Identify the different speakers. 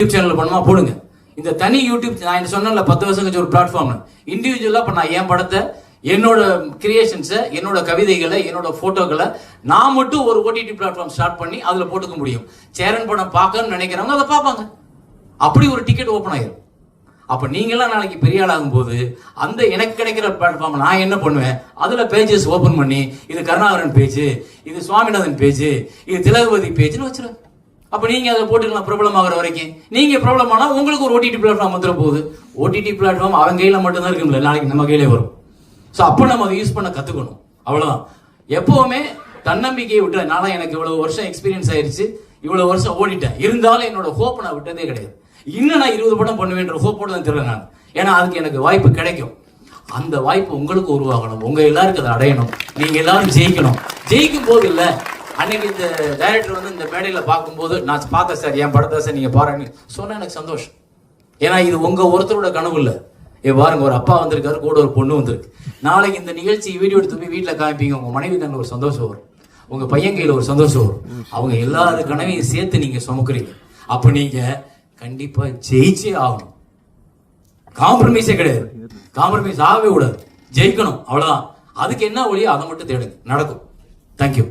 Speaker 1: YouTube channel பண்ணுமா போடுங்க. இந்த தனி யூடியூப் நான் சொன்னேன்ல 10 வருஷம் கழிச்சு ஒரு பிளாட்ஃபார்ம் இண்டிவிஜுவலா இப்ப நான் என் படத்தை, என்னோட கிரியேஷன்ஸை, என்னோட கவிதைகளை, என்னோட போட்டோக்களை நான் மட்டும் ஒரு ஓடிடி பிளாட்ஃபார்ம் ஸ்டார்ட் பண்ணி அதுல போட்டுக்க முடியும். சேரன் படம் பார்க்கணும்னு நினைக்கிறவங்க அதை பார்ப்பாங்க. அப்படி ஒரு டிக்கெட் ஓப்பன் ஆயிரும். அப்ப நீங்க எல்லாம் நாளைக்கு பெரிய ஆளாகும் போது அந்த எனக்கு கிடைக்கிற பிளாட்ஃபார்ம் நான் என்ன பண்ணுவேன், அதுல பேஜஸ் ஓபன் பண்ணி இது கருணாகரன் பேஜ், இது சுவாமிநாதன் பேஜ், இது திலகவதி பேஜ்னு வச்சிருவேன். அப்ப நீங்க அதை போட்டுக்கலாம். பிரபலம் ஆகிற வரைக்கும் நீங்க பிரபலம் ஆனா உங்களுக்கு ஒரு ஓடிடி பிளாட்ஃபார்ம் வந்துட போகுது. ஓடிடி பிளாட்ஃபார்ம் அவங்க கையில மட்டும்தான் இருக்குல்ல, நாளைக்கு நம்ம கையிலே வரும். ஸோ அப்போ நம்ம அதை யூஸ் பண்ண கத்துக்கணும். அவ்வளவுதான். எப்பவுமே தன்னம்பிக்கையை விட்டு, நானும் எனக்கு இவ்வளவு வருஷம் எக்ஸ்பீரியன்ஸ் ஆயிருச்சு, இவ்வளவு வருஷம் ஓடிட்டேன், இருந்தாலும் என்னோட ஹோப் நான் விட்டதே கிடையாது. இன்னும் நான் 20 படம் பண்ணுவேன்ற ஹோப்போட தான் தெரியல நான். ஏன்னா அதுக்கு எனக்கு வாய்ப்பு கிடைக்கும். அந்த வாய்ப்பு உங்களுக்கு உருவாகணும், உங்க எல்லாருக்கும் அதை அடையணும், நீங்க எல்லாரும் ஜெயிக்கணும். ஜெயிக்கும் போது இல்ல, அன்னைக்கு இந்த டைரக்டர் வந்து இந்த மேடையில பார்க்கும்போது நான் பார்த்தேன் சார், என் படத்தை சார் நீங்க பாருங்க சொன்னா எனக்கு சந்தோஷம். ஏன்னா இது உங்க ஒருத்தரோட கனவு இல்ல. பாருங்க, ஒரு அப்பா வந்திருக்காரு, கூட ஒரு பொண்ணு வந்திருக்கு. நாளைக்கு இந்த நிகழ்ச்சி வீடியோ எடுத்து போய் வீட்டில் காமிப்பீங்க, உங்க மனைவி கண்ணில் ஒரு சந்தோஷம் வரும், உங்க பையன் கையில ஒரு சந்தோஷம் வரும். அவங்க எல்லாரு கனவையும் சேர்த்து நீங்க சுமக்குறீங்க. அப்ப நீங்க கண்டிப்பா ஜெயிச்சே ஆகணும். காம்ப்ரமைஸே கிடையாது. காம்ப்ரமைஸ் ஆகவே கூடாது. ஜெயிக்கணும், அவ்வளவுதான். அதுக்கு என்ன வழியோ அதை மட்டும் தேடுங்க, நடக்கும். தேங்க்யூ.